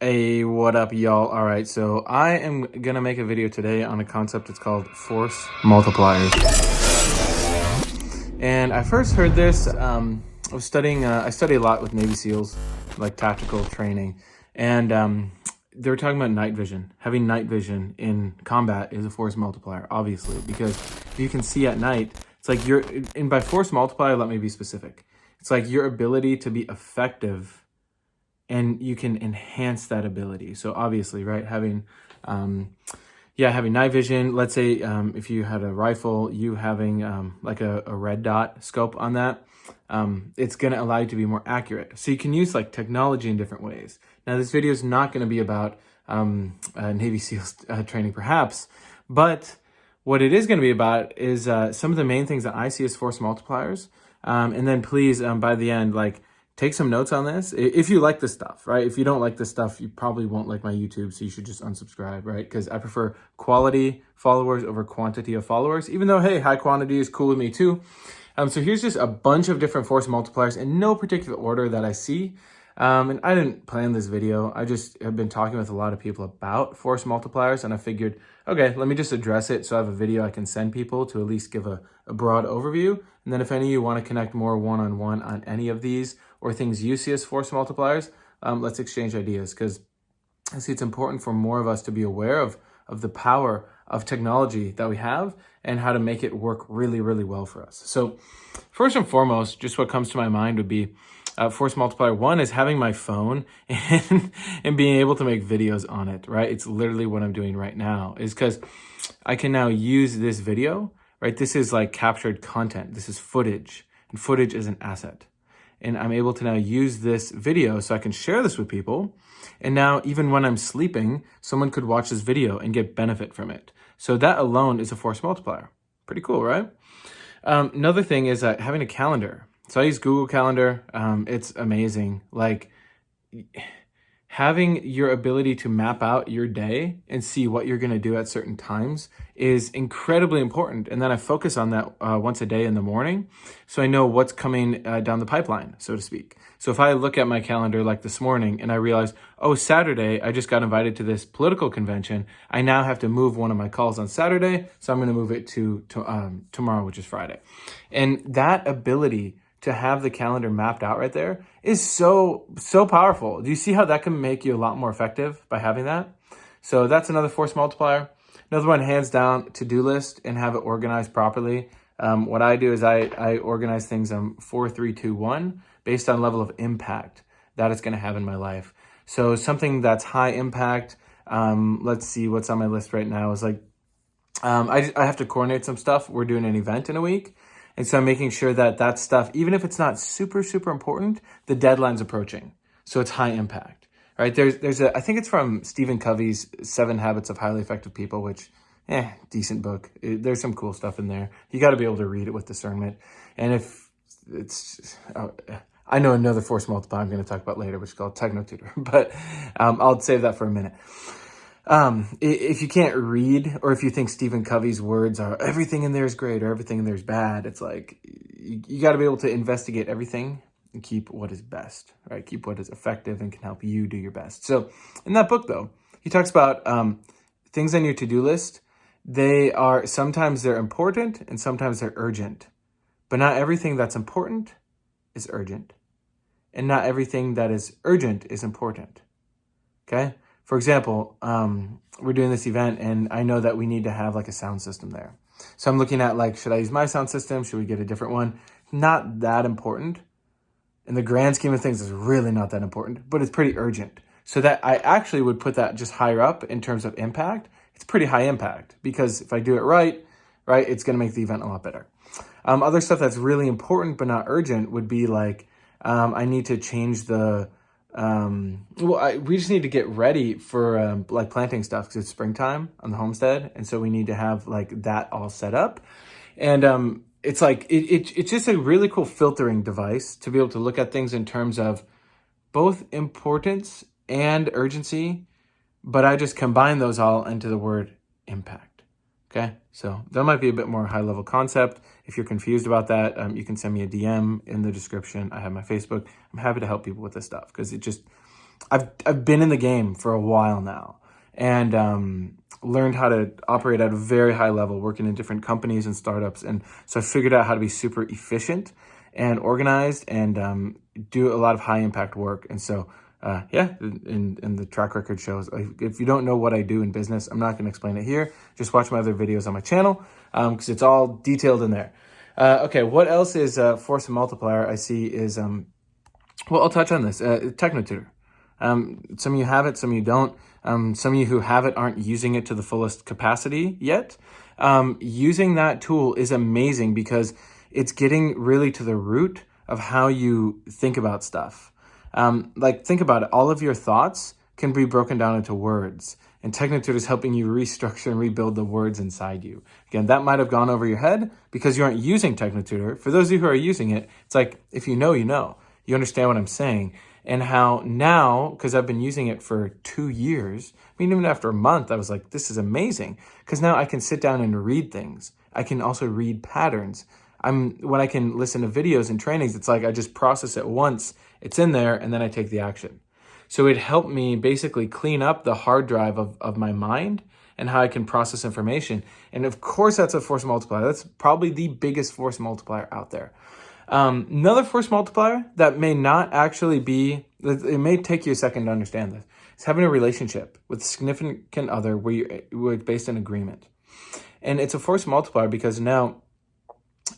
Hey, what up, y'all? All right, so I am gonna make a video today on a concept. It's called force multipliers. And I first heard this, I was studying, I study a lot with Navy SEALs, like tactical training. And they were talking about night vision. Having night vision in combat is a force multiplier, obviously, because if you can see at night, it's like and by force multiplier, let me be specific. It's like your ability to be effective, and you can enhance that ability. So obviously, right, having night vision, let's say if you had a rifle, you having like a red dot scope on that, it's going to allow you to be more accurate. So you can use like technology in different ways. Now, this video is not going to be about Navy SEALs training perhaps, but what it is going to be about is some of the main things that I see as force multipliers. And then please, by the end, like, take some notes on this. If you like this stuff, right? If you don't like this stuff, you probably won't like my YouTube, so you should just unsubscribe, right? Because I prefer quality followers over quantity of followers, even though, hey, high quantity is cool with me too. So here's just a bunch of different force multipliers in no particular order that I see. And I didn't plan this video. I just have been talking with a lot of people about force multipliers, and I figured, okay, let me just address it so I have a video I can send people to at least give a broad overview. And then if any of you want to connect more one-on-one on any of these or things you see as force multipliers, let's exchange ideas, because I see it's important for more of us to be aware of the power of technology that we have and how to make it work really, really well for us. So first and foremost, just what comes to my mind would be force multiplier one is having my phone and being able to make videos on it, right? It's literally what I'm doing right now, is because I can now use this video, right? This is like captured content. This is footage, and footage is an asset. And I'm able to now use this video so I can share this with people. And now even when I'm sleeping, someone could watch this video and get benefit from it. So that alone is a force multiplier. Pretty cool, right? Another thing is having a calendar. So I use Google Calendar. It's amazing. Like, having your ability to map out your day and see what you're going to do at certain times is incredibly important. And then I focus on that once a day in the morning, so I know what's coming down the pipeline, so to speak. So if I look at my calendar like this morning and I realize, oh, Saturday, I just got invited to this political convention, I now have to move one of my calls on Saturday, so I'm going to move it to tomorrow, which is Friday. And that ability to have the calendar mapped out right there is so powerful. Do you see how that can make you a lot more effective by having that? So that's another force multiplier. Another one, hands down, to-do list and have it organized properly. What I do is I organize things 4, 3, 2, 1 based on level of impact that it's going to have in my life. So something that's high impact, let's see what's on my list right now, is like, I have to coordinate some stuff. We're doing an event in a week. And so I'm making sure that stuff, even if it's not super important, the deadline's approaching. So it's high impact, right? I think it's from Stephen Covey's 7 Habits of Highly Effective People, which, decent book. There's some cool stuff in there. You got to be able to read it with discernment. And if it's, I know another force multiplier I'm going to talk about later, which is called Techno Tutor, but I'll save that for a minute. If you can't read, or if you think Stephen Covey's words are everything in there is great or everything in there is bad, it's like you got to be able to investigate everything and keep what is best, right? Keep what is effective and can help you do your best. So in that book, though, he talks about things on your to-do list. Sometimes they're important and sometimes they're urgent, but not everything that's important is urgent, and not everything that is urgent is important. Okay. For example, we're doing this event and I know that we need to have like a sound system there. So I'm looking at like, should I use my sound system? Should we get a different one? Not that important. In the grand scheme of things, it's really not that important, but it's pretty urgent. So that I actually would put that just higher up in terms of impact. It's pretty high impact, because if I do it right, it's going to make the event a lot better. Other stuff that's really important but not urgent would be like, I need to change we just need to get ready for like planting stuff, because it's springtime on the homestead, and so we need to have like that all set up. And it's like it's just a really cool filtering device to be able to look at things in terms of both importance and urgency, but I just combine those all into the word impact. Okay, so that might be a bit more high level concept. If you're confused about that, you can send me a DM in the description. I have my Facebook. I'm happy to help people with this stuff, because I've been in the game for a while now, and learned how to operate at a very high level, working in different companies and startups. And so I figured out how to be super efficient and organized, and do a lot of high impact work. And so, yeah, and the track record shows. If you don't know what I do in business, I'm not going to explain it here. Just watch my other videos on my channel, because it's all detailed in there. Okay, what else is force multiplier I see is, well, I'll touch on this, TechnoTutor. Some of you have it, some of you don't. Some of you who have it aren't using it to the fullest capacity yet. Using that tool is amazing because it's getting really to the root of how you think about stuff. Like, think about it. All of your thoughts can be broken down into words, and TechnoTutor is helping you restructure and rebuild the words inside you. Again, that might have gone over your head because you aren't using TechnoTutor. For those of you who are using it, it's like, if you know, you know. You understand what I'm saying. And how now, because I've been using it for 2 years, I mean, even after a month, I was like, this is amazing. Because now I can sit down and read things. I can also read patterns. When I can listen to videos and trainings, it's like I just process it once, it's in there, and then I take the action. So it helped me basically clean up the hard drive of my mind and how I can process information. And of course, that's a force multiplier. That's probably the biggest force multiplier out there. Another force multiplier that may not actually be, it may take you a second to understand this, is having a relationship with a significant other where you're based in agreement. And it's a force multiplier because now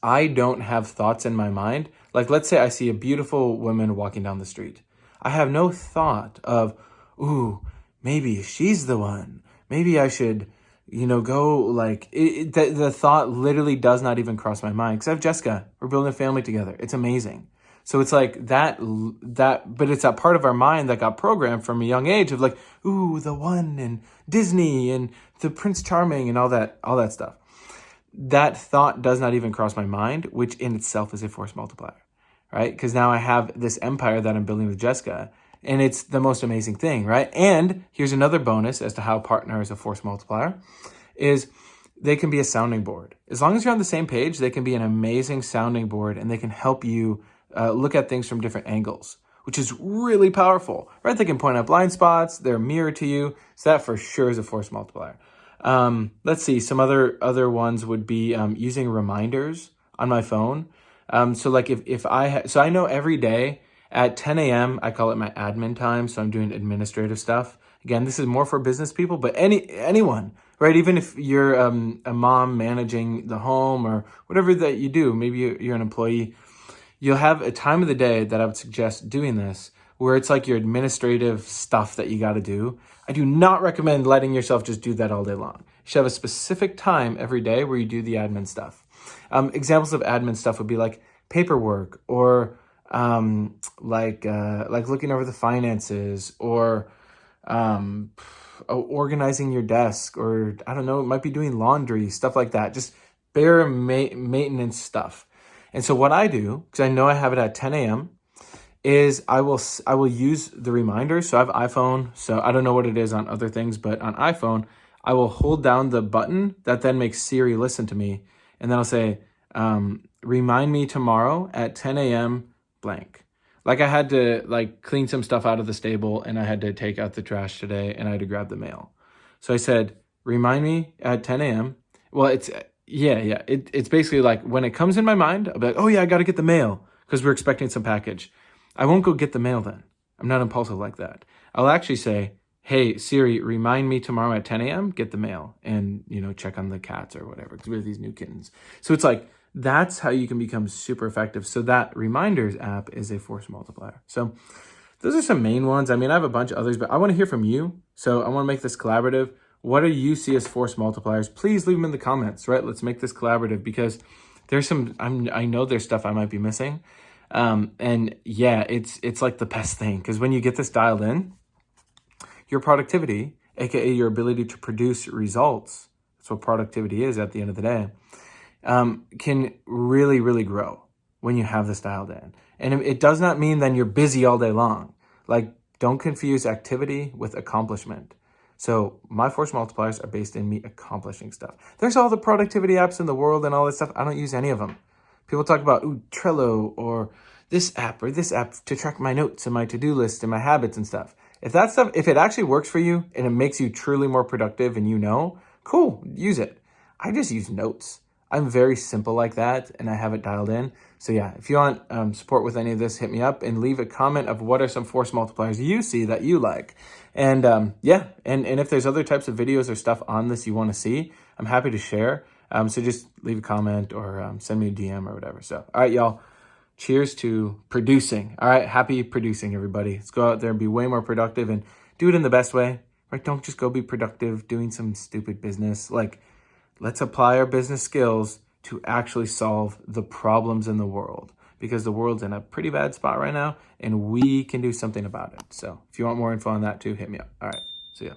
I don't have thoughts in my mind. Like, let's say I see a beautiful woman walking down the street. I have no thought of, ooh, maybe she's the one. Maybe I should, go like, the thought literally does not even cross my mind. Because I have Jessica, we're building a family together. It's amazing. So it's like that, but it's that part of our mind that got programmed from a young age of like, ooh, the one, and Disney, and the Prince Charming, and all that stuff. That thought does not even cross my mind, which in itself is a force multiplier, right? Because now I have this empire that I'm building with Jessica, and it's the most amazing thing, right? And here's another bonus as to how partner is a force multiplier, is they can be a sounding board. As long as you're on the same page, they can be an amazing sounding board, and they can help you look at things from different angles, which is really powerful, right? They can point out blind spots, they're a mirror to you, so that for sure is a force multiplier. Let's see, some other ones would be using reminders on my phone. So like if I know every day at 10 a.m., I call it my admin time. So I'm doing administrative stuff. Again, this is more for business people, but anyone, right? Even if you're a mom managing the home or whatever that you do, maybe you're an employee, you'll have a time of the day that I would suggest doing this where it's like your administrative stuff that you got to do. I do not recommend letting yourself just do that all day long. You should have a specific time every day where you do the admin stuff. Examples of admin stuff would be like paperwork, or like looking over the finances, or organizing your desk, or I don't know, it might be doing laundry, stuff like that. Just bare maintenance stuff. And so what I do, because I know I have it at 10 a.m., is I will use the reminders. So I have iPhone, so I don't know what it is on other things, but on iPhone, I will hold down the button that then makes Siri listen to me, and then I'll say, remind me tomorrow at 10 a.m. blank. Like I had to clean some stuff out of the stable, and I had to take out the trash today, and I had to grab the mail. So I said, remind me at 10 a.m. Well, it's basically like when it comes in my mind, I'll be like, oh yeah, I got to get the mail because we're expecting some package. I won't go get the mail then. I'm not impulsive like that. I'll actually say, hey, Siri, remind me tomorrow at 10 a.m., get the mail, and, check on the cats or whatever, because we have these new kittens. So it's like, that's how you can become super effective. So that reminders app is a force multiplier. So those are some main ones. I mean, I have a bunch of others, but I want to hear from you. So I want to make this collaborative. What do you see as force multipliers? Please leave them in the comments, right? Let's make this collaborative, because there's some, I know there's stuff I might be missing. And yeah, it's like the best thing, because when you get this dialed in, your productivity, aka your ability to produce results, that's what productivity is at the end of the day, can really, really grow when you have this dialed in. And it does not mean then you're busy all day long. Like, don't confuse activity with accomplishment. So my force multipliers are based in me accomplishing stuff. There's all the productivity apps in the world and all this stuff. I don't use any of them. People talk about Trello or this app to track my notes and my to-do list and my habits and stuff. If that stuff, if it actually works for you and it makes you truly more productive and cool, use it. I just use notes. I'm very simple like that, and I have it dialed in. So yeah, if you want support with any of this, hit me up and leave a comment of what are some force multipliers you see that you like. And yeah, and if there's other types of videos or stuff on this you want to see, I'm happy to share. So just leave a comment or send me a DM or whatever. So, all right, y'all. Cheers to producing. All right, happy producing, everybody. Let's go out there and be way more productive and do it in the best way. Right? Don't just go be productive doing some stupid business. Like, let's apply our business skills to actually solve the problems in the world, because the world's in a pretty bad spot right now and we can do something about it. So if you want more info on that too, hit me up. All right, see ya.